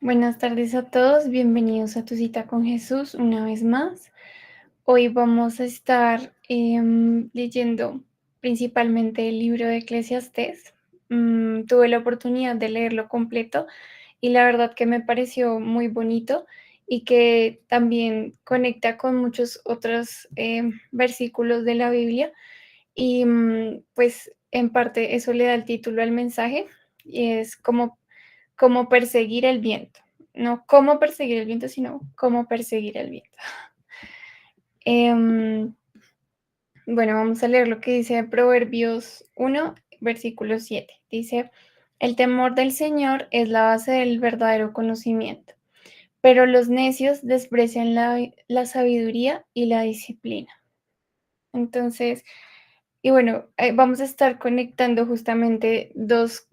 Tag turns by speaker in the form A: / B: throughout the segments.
A: Buenas tardes a todos, bienvenidos a tu cita con Jesús una vez más. Hoy vamos a estar leyendo principalmente el libro de Eclesiastés. Tuve la oportunidad de leerlo completo y la verdad que me pareció muy bonito y que también conecta con muchos otros versículos de la Biblia y pues en parte eso le da el título al mensaje y es como perseguir el viento. No cómo perseguir el viento, sino cómo perseguir el viento. Em, bueno, vamos a leer lo que dice Proverbios 1, versículo 7. Dice, el temor del Señor es la base del verdadero conocimiento, pero los necios desprecian la sabiduría y la disciplina. Entonces, y bueno, vamos a estar conectando justamente dos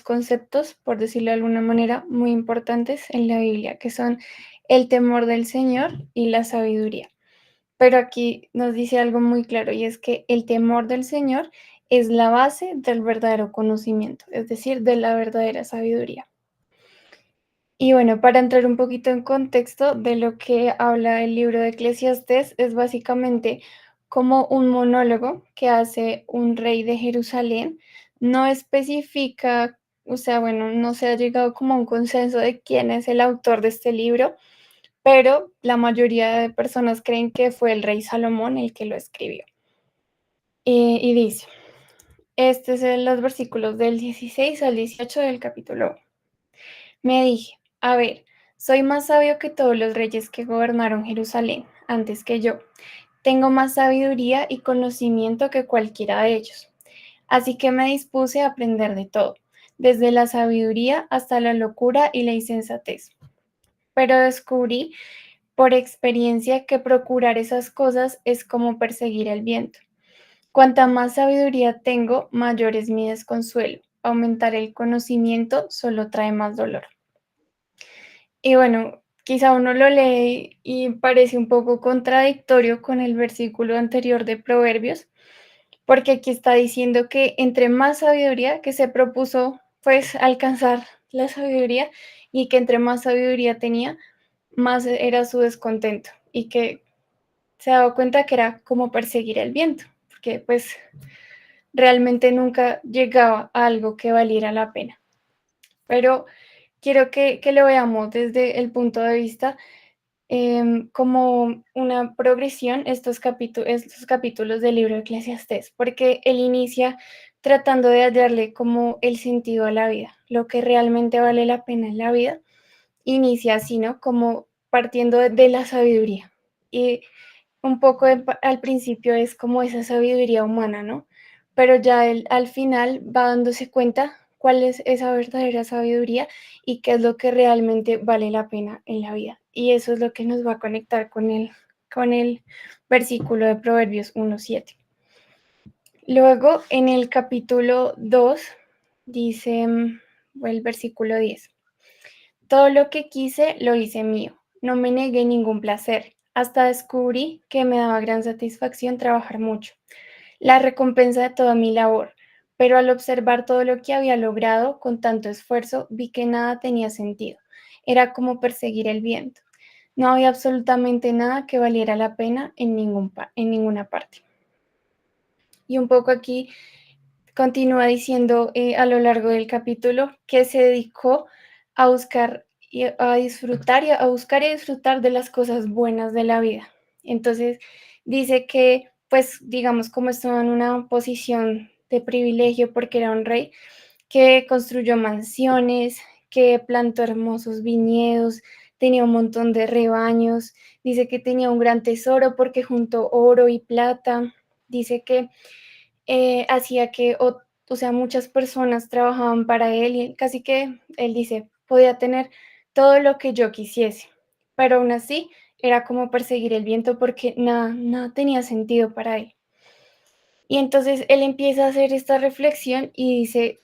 A: conceptos, por decirlo de alguna manera, muy importantes en la Biblia, que son el temor del Señor y la sabiduría. Pero aquí nos dice algo muy claro y es que el temor del Señor es la base del verdadero conocimiento, es decir, de la verdadera sabiduría. Y bueno, para entrar un poquito en contexto de lo que habla el libro de Eclesiastés, es básicamente como un monólogo que hace un rey de Jerusalén. No especifica, o sea, bueno, no se ha llegado como a un consenso de quién es el autor de este libro, pero la mayoría de personas creen que fue el rey Salomón el que lo escribió. Y dice, este es en los versículos del 16 al 18 del capítulo 1. Me dije, a ver, soy más sabio que todos los reyes que gobernaron Jerusalén antes que yo. Tengo más sabiduría y conocimiento que cualquiera de ellos. Así que me dispuse a aprender de todo, desde la sabiduría hasta la locura y la insensatez. Pero descubrí por experiencia que procurar esas cosas es como perseguir el viento. Cuanta más sabiduría tengo, mayor es mi desconsuelo. Aumentar el conocimiento solo trae más dolor. Y bueno, quizá uno lo lee y parece un poco contradictorio con el versículo anterior de Proverbios, porque aquí está diciendo que entre más sabiduría que se propuso, pues alcanzar la sabiduría y que entre más sabiduría tenía, más era su descontento y que se ha dado cuenta que era como perseguir el viento, porque pues realmente nunca llegaba a algo que valiera la pena. Pero quiero que lo veamos desde el punto de vista como una progresión estos capítulos del libro de Eclesiastés, porque él inicia tratando de hallarle como el sentido a la vida, lo que realmente vale la pena en la vida, inicia así, ¿no? Como partiendo de la sabiduría. Y un poco al principio es como esa sabiduría humana, ¿no? Pero ya él al final va dándose cuenta cuál es esa verdadera sabiduría y qué es lo que realmente vale la pena en la vida. Y eso es lo que nos va a conectar con el versículo de Proverbios 1:7. Luego, en el capítulo 2, dice el versículo 10. Todo lo que quise lo hice mío, no me negué ningún placer, hasta descubrí que me daba gran satisfacción trabajar mucho, la recompensa de toda mi labor, pero al observar todo lo que había logrado con tanto esfuerzo, vi que nada tenía sentido, era como perseguir el viento, no había absolutamente nada que valiera la pena en ninguna parte. Y un poco aquí continúa diciendo a lo largo del capítulo que se dedicó a buscar y a disfrutar y a buscar y disfrutar de las cosas buenas de la vida. Entonces dice que, pues, digamos, como estaba en una posición de privilegio porque era un rey, que construyó mansiones, que plantó hermosos viñedos, tenía un montón de rebaños, dice que tenía un gran tesoro porque juntó oro y plata, dice que hacía que, o sea, muchas personas trabajaban para él y casi que él dice, podía tener todo lo que yo quisiese, pero aún así era como perseguir el viento porque nada tenía sentido para él. Y entonces él empieza a hacer esta reflexión y dice,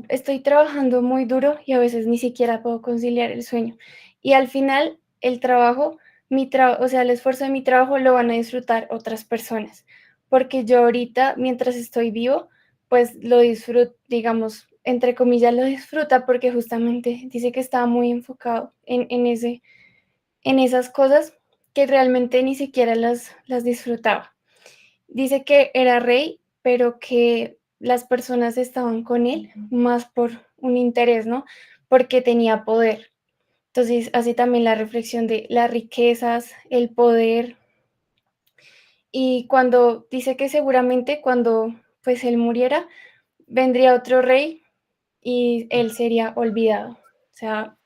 A: estoy trabajando muy duro y a veces ni siquiera puedo conciliar el sueño. Y al final el trabajo, o sea, el esfuerzo de mi trabajo lo van a disfrutar otras personas, porque yo ahorita, mientras estoy vivo, pues lo disfruto, digamos, entre comillas, lo disfruta porque justamente dice que estaba muy enfocado en esas cosas que realmente ni siquiera las disfrutaba. Dice que era rey, pero que las personas estaban con él más por un interés, ¿no? Porque tenía poder. Entonces hace también la reflexión de las riquezas, el poder, y cuando dice que seguramente cuando pues él muriera, vendría otro rey y él sería olvidado. O sea,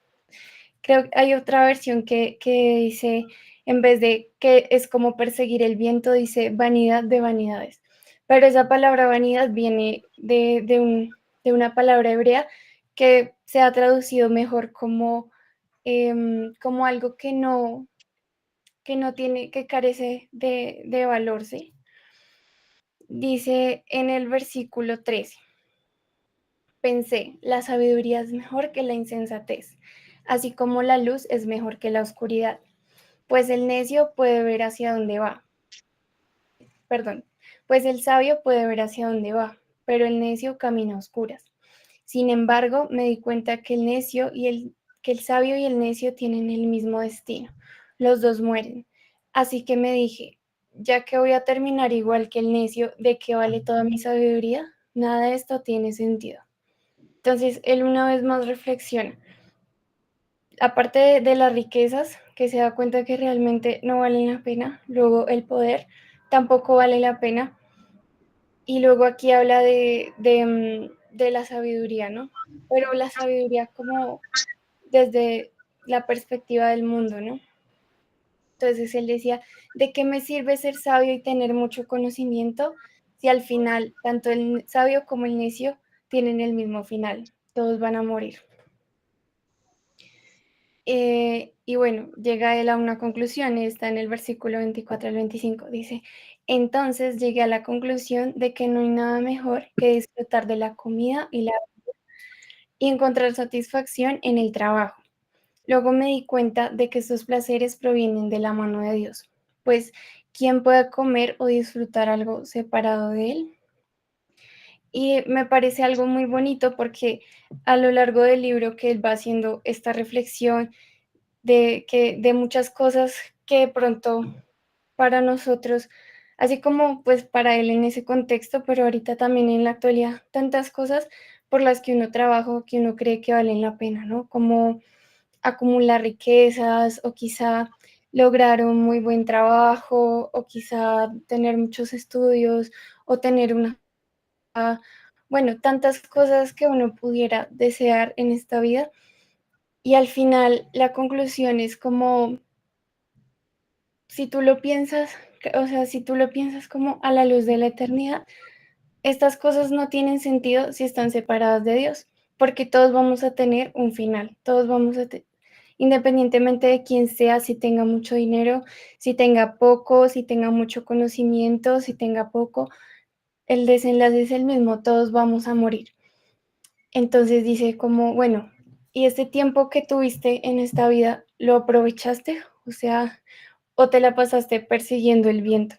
A: creo que hay otra versión que dice, en vez de que es como perseguir el viento, dice vanidad de vanidades. Pero esa palabra vanidad viene de una palabra hebrea que se ha traducido mejor como, como algo que no tiene, que carece de valor, ¿sí? Dice en el versículo 13, pensé, la sabiduría es mejor que la insensatez, así como la luz es mejor que la oscuridad, pues el necio puede ver hacia dónde va, perdón, pues el sabio puede ver hacia dónde va, pero el necio camina a oscuras. Sin embargo, me di cuenta que que el sabio y el necio tienen el mismo destino. Los dos mueren. Así que me dije, ya que voy a terminar igual que el necio, ¿de qué vale toda mi sabiduría? Nada de esto tiene sentido. Entonces, él una vez más reflexiona. Aparte de las riquezas, que se da cuenta que realmente no valen la pena, luego el poder tampoco vale la pena, y luego aquí habla de la sabiduría, ¿no? Pero la sabiduría como desde la perspectiva del mundo, ¿no? Entonces él decía, ¿de qué me sirve ser sabio y tener mucho conocimiento si al final tanto el sabio como el necio tienen el mismo final? Todos van a morir. Y bueno, llega él a una conclusión, está en el versículo 24 al 25, dice, entonces llegué a la conclusión de que no hay nada mejor que disfrutar de la comida y encontrar satisfacción en el trabajo. Luego me di cuenta de que estos placeres provienen de la mano de Dios, pues ¿quién puede comer o disfrutar algo separado de él? Y me parece algo muy bonito porque a lo largo del libro que él va haciendo esta reflexión de muchas cosas que de pronto para nosotros, así como pues para él en ese contexto, pero ahorita también en la actualidad, tantas cosas por las que uno trabaja o que uno cree que valen la pena, ¿no? Como acumular riquezas o quizá lograr un muy buen trabajo o quizá tener muchos estudios o tener una, bueno, tantas cosas que uno pudiera desear en esta vida. Y al final la conclusión es como, si tú lo piensas, o sea, si tú lo piensas como a la luz de la eternidad, estas cosas no tienen sentido si están separadas de Dios, porque todos vamos a tener un final, todos vamos a independientemente de quién sea, si tenga mucho dinero, si tenga poco, si tenga mucho conocimiento, si tenga poco, el desenlace es el mismo, todos vamos a morir. Entonces dice como, bueno, ¿y este tiempo que tuviste en esta vida, lo aprovechaste? O sea, ¿o te la pasaste persiguiendo el viento?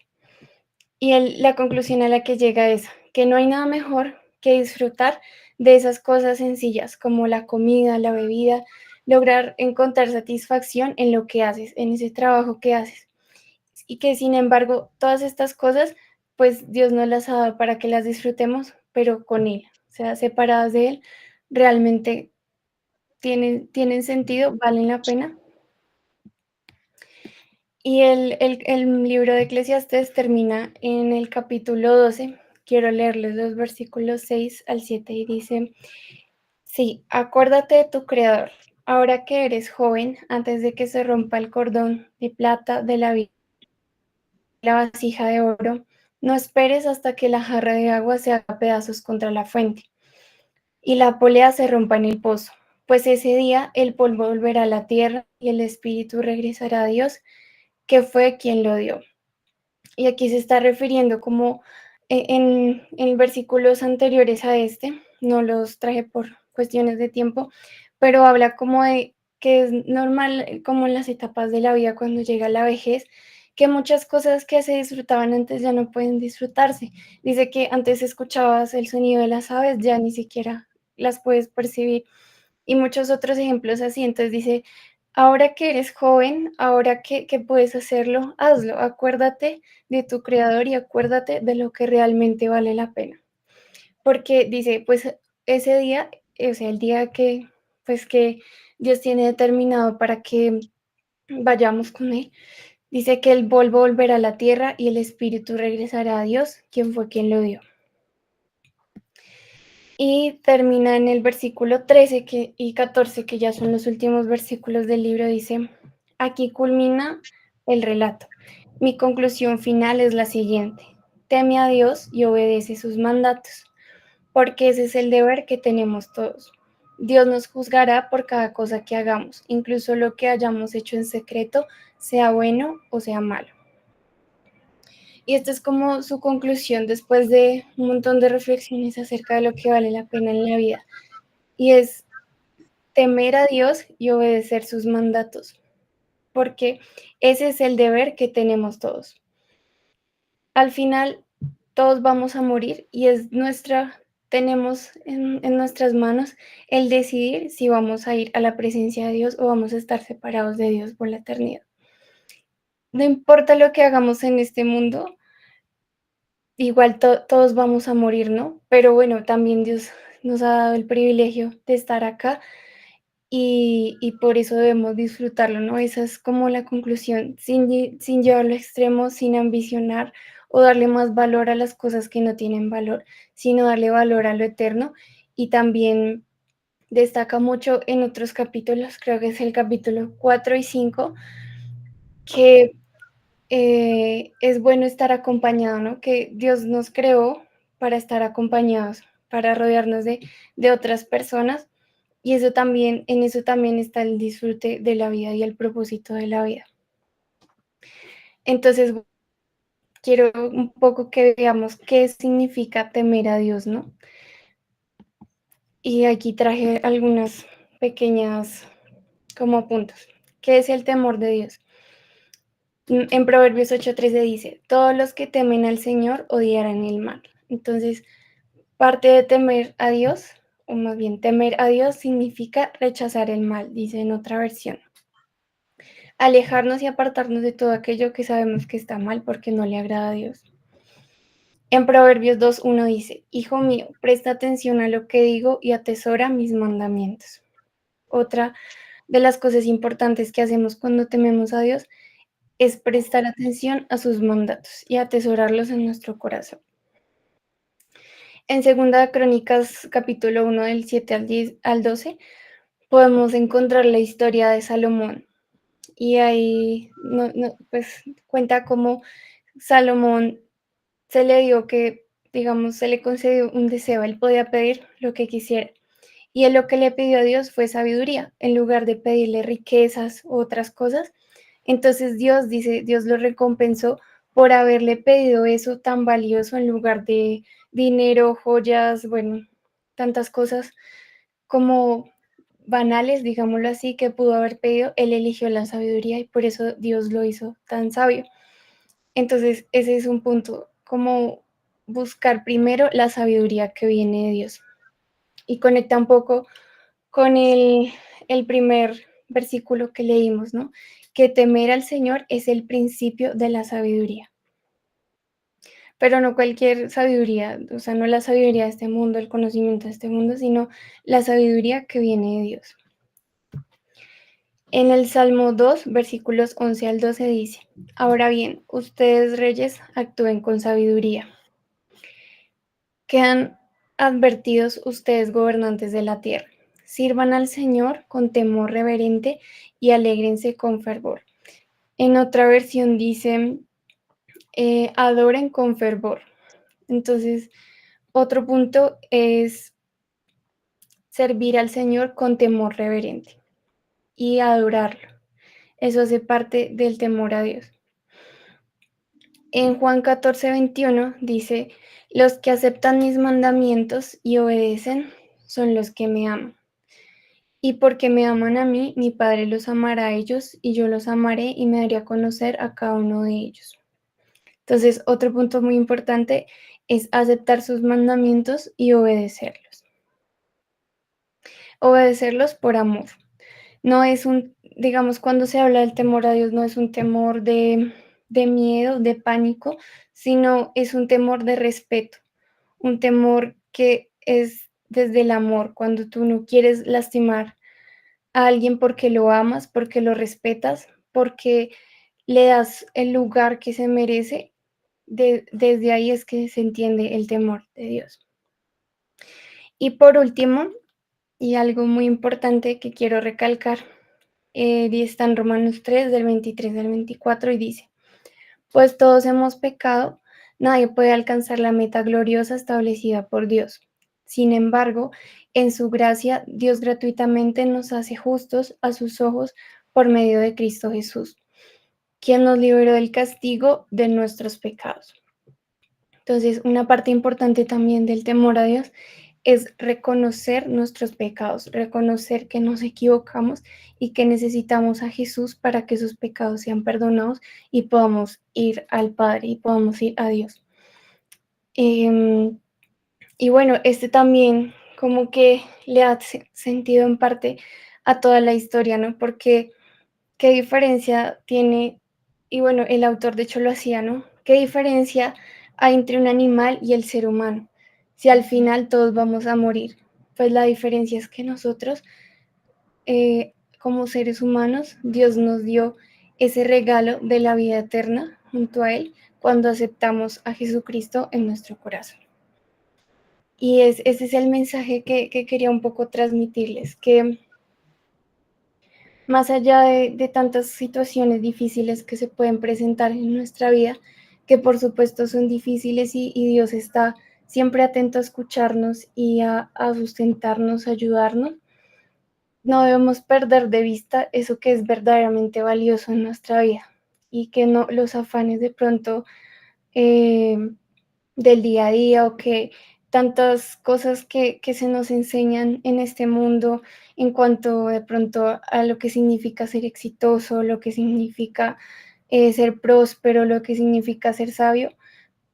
A: Y la conclusión a la que llega es que no hay nada mejor que disfrutar de esas cosas sencillas como la comida, la bebida, lograr encontrar satisfacción en lo que haces, en ese trabajo que haces. Y que sin embargo, todas estas cosas, pues Dios nos las ha dado para que las disfrutemos, pero con Él, o sea, separadas de Él, realmente tienen sentido, valen la pena. Y el libro de Eclesiastés termina en el capítulo 12. Quiero leerles los versículos 6 al 7 y dice, sí, acuérdate de tu Creador, ahora que eres joven, antes de que se rompa el cordón de plata de la vida, la vasija de oro, no esperes hasta que la jarra de agua se haga pedazos contra la fuente y la polea se rompa en el pozo, pues ese día el polvo volverá a la tierra y el espíritu regresará a Dios, que fue quien lo dio. Y aquí se está refiriendo como en versículos anteriores a este, no los traje por cuestiones de tiempo, pero habla como de que es normal, como en las etapas de la vida cuando llega la vejez, que muchas cosas que se disfrutaban antes ya no pueden disfrutarse. Dice que antes escuchabas el sonido de las aves, ya ni siquiera las puedes percibir. Y muchos otros ejemplos así. Entonces dice, ahora que eres joven, ahora que puedes hacerlo, hazlo. Acuérdate de tu creador y acuérdate de lo que realmente vale la pena. Porque dice, pues ese día, o sea, el día que, pues que Dios tiene determinado para que vayamos con Él, dice que el polvo volverá a la tierra y el espíritu regresará a Dios, quien fue quien lo dio. Y termina en el versículo 13 y 14, que ya son los últimos versículos del libro, dice, aquí culmina el relato. Mi conclusión final es la siguiente. Teme a Dios y obedece sus mandatos, porque ese es el deber que tenemos todos. Dios nos juzgará por cada cosa que hagamos, incluso lo que hayamos hecho en secreto, sea bueno o sea malo. Y esta es como su conclusión después de un montón de reflexiones acerca de lo que vale la pena en la vida. Y es temer a Dios y obedecer sus mandatos, porque ese es el deber que tenemos todos. Al final, todos vamos a morir y tenemos en nuestras manos el decidir si vamos a ir a la presencia de Dios o vamos a estar separados de Dios por la eternidad. No importa lo que hagamos en este mundo, igual todos vamos a morir, ¿no? Pero bueno, también Dios nos ha dado el privilegio de estar acá y por eso debemos disfrutarlo, ¿no? Esa es como la conclusión, sin llevarlo a extremo, sin ambicionar o darle más valor a las cosas que no tienen valor, sino darle valor a lo eterno. Y también destaca mucho en otros capítulos, creo que es el capítulo 4 y 5, que es bueno estar acompañado, ¿no? Que Dios nos creó para estar acompañados, para rodearnos de otras personas y eso también, en eso también está el disfrute de la vida y el propósito de la vida. Entonces, quiero un poco que veamos qué significa temer a Dios, ¿no? Y aquí traje algunas pequeñas como puntos. ¿Qué es el temor de Dios? En Proverbios 8:13 dice, todos los que temen al Señor odiarán el mal. Entonces, parte de temer a Dios, o más bien temer a Dios significa rechazar el mal, dice en otra versión. Alejarnos y apartarnos de todo aquello que sabemos que está mal porque no le agrada a Dios. En Proverbios 2:1 dice, Hijo mío, presta atención a lo que digo y atesora mis mandamientos. Otra de las cosas importantes que hacemos cuando tememos a Dios es prestar atención a sus mandatos y atesorarlos en nuestro corazón. En Segunda de Crónicas, capítulo 1, del 7 al 12, podemos encontrar la historia de Salomón. Y ahí pues, cuenta cómo Salomón se le dio que, digamos, se le concedió un deseo, él podía pedir lo que quisiera. Y él lo que le pidió a Dios fue sabiduría, en lugar de pedirle riquezas u otras cosas. Entonces Dios lo recompensó por haberle pedido eso tan valioso en lugar de dinero, joyas, bueno, tantas cosas como banales, digámoslo así, que pudo haber pedido. Él eligió la sabiduría y por eso Dios lo hizo tan sabio. Entonces, ese es un punto, como buscar primero la sabiduría que viene de Dios. Y conecta un poco con el primer versículo que leímos, ¿no? Que temer al Señor es el principio de la sabiduría. Pero no cualquier sabiduría, o sea, no la sabiduría de este mundo, el conocimiento de este mundo, sino la sabiduría que viene de Dios. En el Salmo 2, versículos 11 al 12 dice, ahora bien, ustedes reyes actúen con sabiduría. Quedan advertidos ustedes gobernantes de la tierra. Sirvan al Señor con temor reverente y alégrense con fervor. En otra versión dice, adoren con fervor. Entonces, otro punto es servir al Señor con temor reverente y adorarlo. Eso hace parte del temor a Dios. En Juan 14:21 dice, los que aceptan mis mandamientos y obedecen son los que me aman. Y porque me aman a mí, mi Padre los amará a ellos y yo los amaré y me daré a conocer a cada uno de ellos. Entonces, otro punto muy importante es aceptar sus mandamientos y obedecerlos. obedecerlos por amor. No es un, digamos, cuando se habla del temor a Dios, no es un temor de miedo, de pánico, sino es un temor de respeto, un temor que es desde el amor, cuando tú no quieres lastimar a alguien porque lo amas, porque lo respetas, porque le das el lugar que se merece, desde ahí es que se entiende el temor de Dios. Y por último, y algo muy importante que quiero recalcar, está en Romanos 3, del 23 al 24, y dice, pues todos hemos pecado, nadie puede alcanzar la meta gloriosa establecida por Dios. Sin embargo, en su gracia, Dios gratuitamente nos hace justos a sus ojos por medio de Cristo Jesús, quien nos liberó del castigo de nuestros pecados. Entonces, una parte importante también del temor a Dios es reconocer nuestros pecados, reconocer que nos equivocamos y que necesitamos a Jesús para que sus pecados sean perdonados y podamos ir al Padre y podamos ir a Dios. Y bueno, este también como que le da sentido en parte a toda la historia, ¿no? Porque qué diferencia tiene, y bueno, el autor de hecho lo hacía, ¿no? ¿Qué diferencia hay entre un animal y el ser humano? Si al final todos vamos a morir, pues la diferencia es que nosotros, como seres humanos, Dios nos dio ese regalo de la vida eterna junto a Él cuando aceptamos a Jesucristo en nuestro corazón. Y ese es el mensaje que quería un poco transmitirles, que más allá de tantas situaciones difíciles que se pueden presentar en nuestra vida, que por supuesto son difíciles y Dios está siempre atento a escucharnos y a sustentarnos, a ayudarnos, no debemos perder de vista eso que es verdaderamente valioso en nuestra vida y que no los afanes de pronto eh, del día a día o que tantas cosas que se nos enseñan en este mundo en cuanto de pronto a lo que significa ser exitoso, lo que significa ser próspero, lo que significa ser sabio.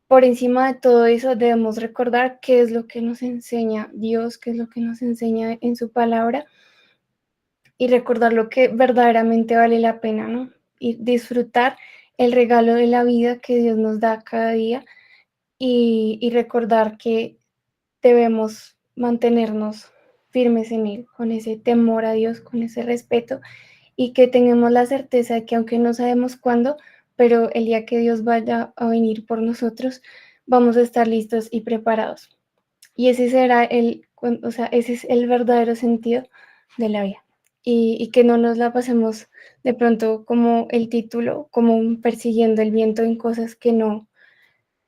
A: Por encima de todo eso debemos recordar qué es lo que nos enseña Dios, qué es lo que nos enseña en su palabra y recordar lo que verdaderamente vale la pena, ¿no? Y disfrutar el regalo de la vida que Dios nos da cada día y recordar que debemos mantenernos firmes en Él, con ese temor a Dios, con ese respeto y que tengamos la certeza de que aunque no sabemos cuándo, pero el día que Dios vaya a venir por nosotros, vamos a estar listos y preparados. Y ese será o sea, ese es el verdadero sentido de la vida. Y que no nos la pasemos de pronto como el título, como persiguiendo el viento en cosas que no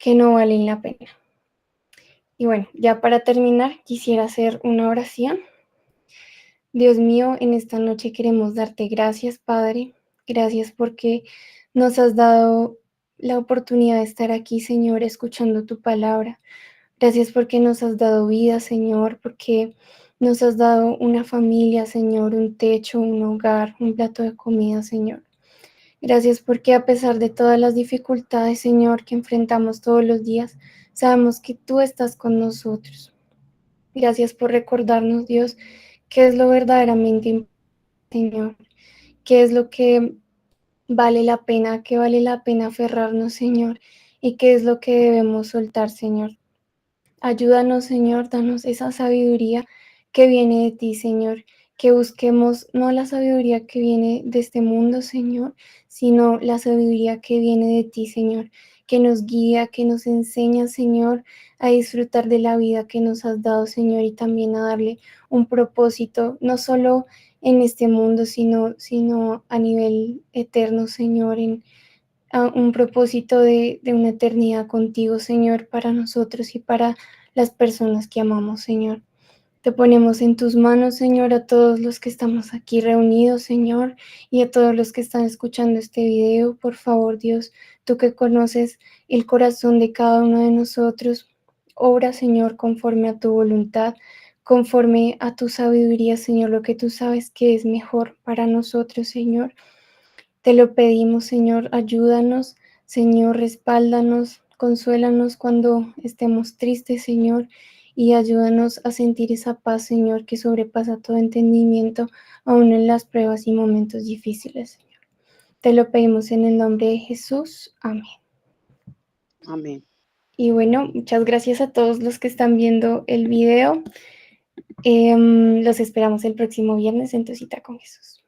A: valen la pena. Y bueno, ya para terminar, quisiera hacer una oración. Dios mío, en esta noche queremos darte gracias, Padre. Gracias porque nos has dado la oportunidad de estar aquí, Señor, escuchando tu palabra. Gracias porque nos has dado vida, Señor, porque nos has dado una familia, Señor, un techo, un hogar, un plato de comida, Señor. Gracias porque a pesar de todas las dificultades, Señor, que enfrentamos todos los días, sabemos que tú estás con nosotros. Gracias por recordarnos, Dios, qué es lo verdaderamente importante, Señor, qué es lo que vale la pena, qué vale la pena aferrarnos, Señor, y qué es lo que debemos soltar, Señor. Ayúdanos, Señor, danos esa sabiduría que viene de ti, Señor, que busquemos no la sabiduría que viene de este mundo, Señor, sino la sabiduría que viene de ti, Señor, que nos guía, que nos enseña, Señor, a disfrutar de la vida que nos has dado, Señor, y también a darle un propósito, no solo en este mundo, sino a nivel eterno, Señor, a un propósito de una eternidad contigo, Señor, para nosotros y para las personas que amamos, Señor. Te ponemos en tus manos, Señor, a todos los que estamos aquí reunidos, Señor, y a todos los que están escuchando este video. Por favor, Dios, tú que conoces el corazón de cada uno de nosotros, obra, Señor, conforme a tu voluntad, conforme a tu sabiduría, Señor, lo que tú sabes que es mejor para nosotros, Señor. Te lo pedimos, Señor, ayúdanos, Señor, respáldanos, consuélanos cuando estemos tristes, Señor, y ayúdanos a sentir esa paz, Señor, que sobrepasa todo entendimiento, aún en las pruebas y momentos difíciles, Señor. Te lo pedimos en el nombre de Jesús. Amén.
B: Amén.
A: Y bueno, muchas gracias a todos los que están viendo el video. Los esperamos el próximo viernes en Tu Cita con Jesús.